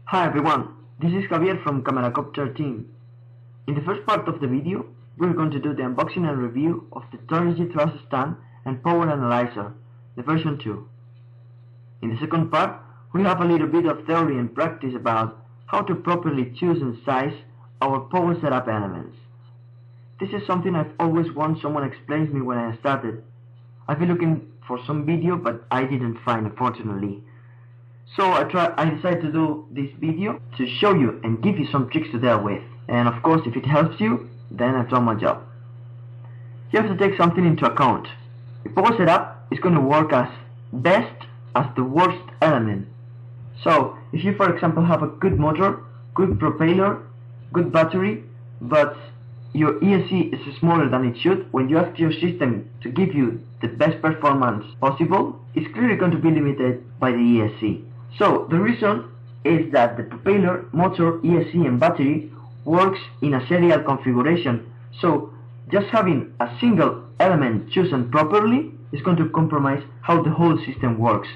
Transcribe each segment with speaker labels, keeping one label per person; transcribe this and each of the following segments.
Speaker 1: Hi everyone, this is Javier from CameraCopter team. In the first part of the video, we're going to do the unboxing and review of the Turnigy Thrust Stand and Power Analyzer, the version 2. In the second part, we'll have a little bit of theory and practice about how to properly choose and size our power setup elements. This is something I've always wanted someone explain to me when I started. I've been looking for some video, but I didn't find, unfortunately. So I decided to do this video to show you and give you some tricks to deal with. And of course, if it helps you, then I've done my job. You have to take something into account. The power setup is going to work as best as the worst element. So if you, for example, have a good motor, good propeller, good battery, but your ESC is smaller than it should, when you ask your system to give you the best performance possible, it's clearly going to be limited by the ESC. So the reason is that the propeller, motor, ESC and battery works in a serial configuration. So just having a single element chosen properly is going to compromise how the whole system works.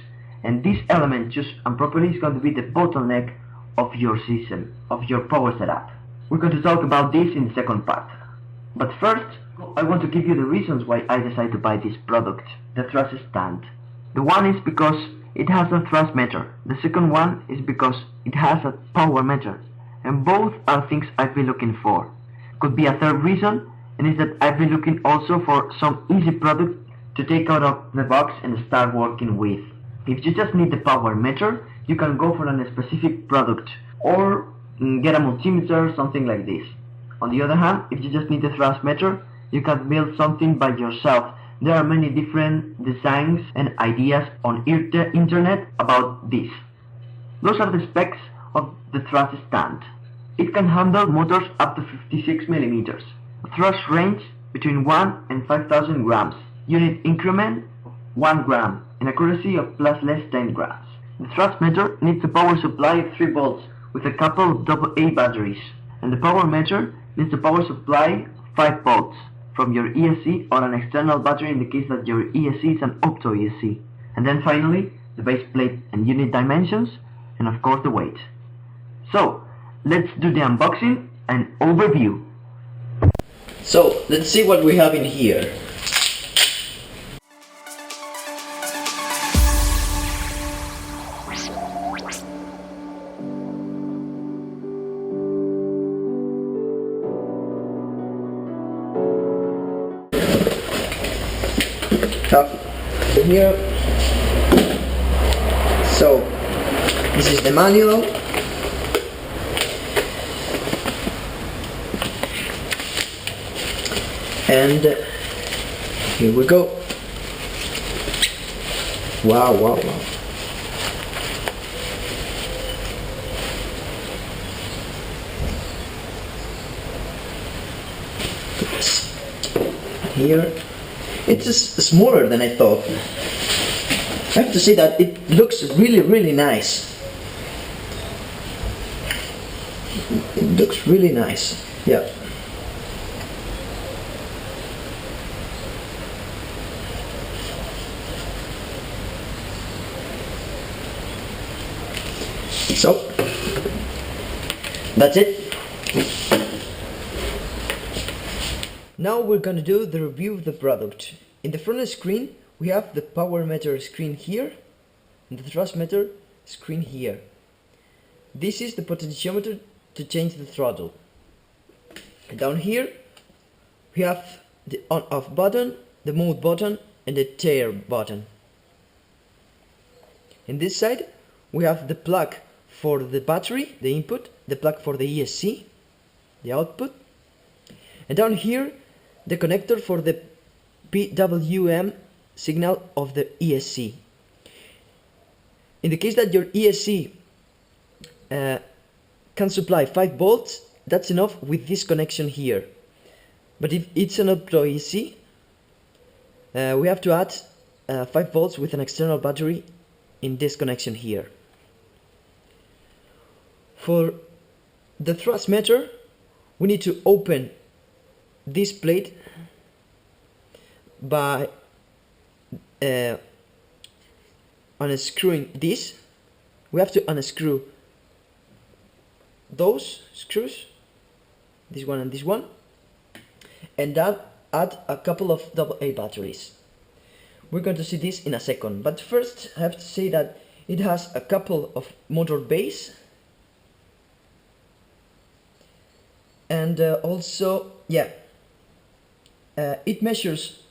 Speaker 1: And this element chosen properly is going to be the bottleneck of your system, of your power setup. We're going to talk about this in the second part. But first, I want to give you the reasons why I decided to buy this product, the thrust stand. The one is because it has a thrust meter. The second one is because it has a power meter. And both are things I've been looking for. Could be a third reason, and is that I've been looking also for some easy product to take out of the box and start working with. If you just need the power meter, you can go for a specific product or get a multimeter, something like this. On the other hand, if you just need the thrust meter, you can build something by yourself. There are many different designs and ideas on internet about this. Those are the specs of the thrust stand. It can handle motors up to 56 mm. Thrust range between 1 and 5,000 grams. Unit increment 1 gram and accuracy of +less 10 grams. The thrust meter needs a power supply of 3 volts with a couple of AA batteries, and the power meter needs a power supply of 5 volts from your ESC or an external battery in the case that your ESC is an opto ESC. And then finally, the base plate and unit dimensions, and of course the weight. So, let's do the unboxing and overview.
Speaker 2: So, let's see what we have in here. Here, so this is the manual, and here we go. Wow. Here, it's smaller than I thought. I have to say that it looks really nice. It looks really nice. Yeah. So that's it. Now we're gonna do the review of the product. In the front screen we have the power meter screen here and the thrust meter screen here. This is the potentiometer to change the throttle. And down here we have the on-off button, the mode button and the tare button. In this side we have the plug for the battery, the input, the plug for the ESC, the output, and down here the connector for the PWM signal of the ESC. In the case that your ESC can supply 5 volts, that's enough with this connection here. But if it's an opto ESC, we have to add 5 volts with an external battery in this connection here. For the thrust meter, we need to open this plate by unscrewing this. We have to unscrew those screws, this one and this one, and add a couple of AA batteries. We're going to see this in a second, but first I have to say that it has a couple of motor bays, and also, yeah, it measures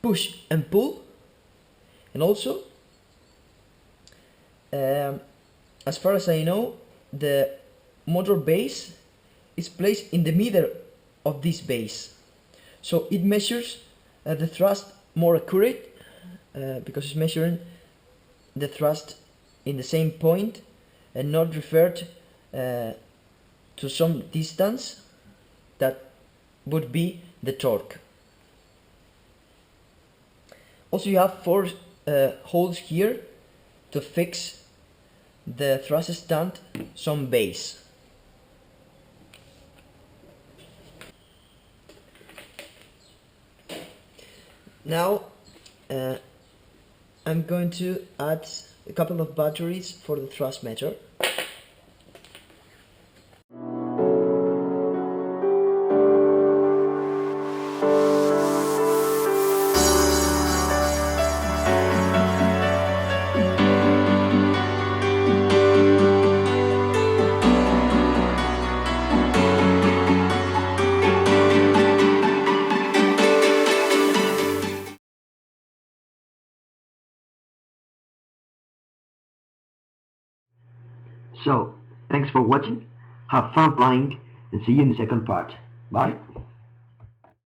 Speaker 2: push and pull, and also, as far as I know, the motor base is placed in the middle of this base, so it measures the thrust more accurate, because it's measuring the thrust in the same point and not referred to some distance that would be the torque. Also, you have 4 holes here to fix the thrust stand some base. Now I'm going to add a couple of batteries for the thrust meter.
Speaker 1: So, thanks for watching, have fun flying, and see you in the second part. Bye!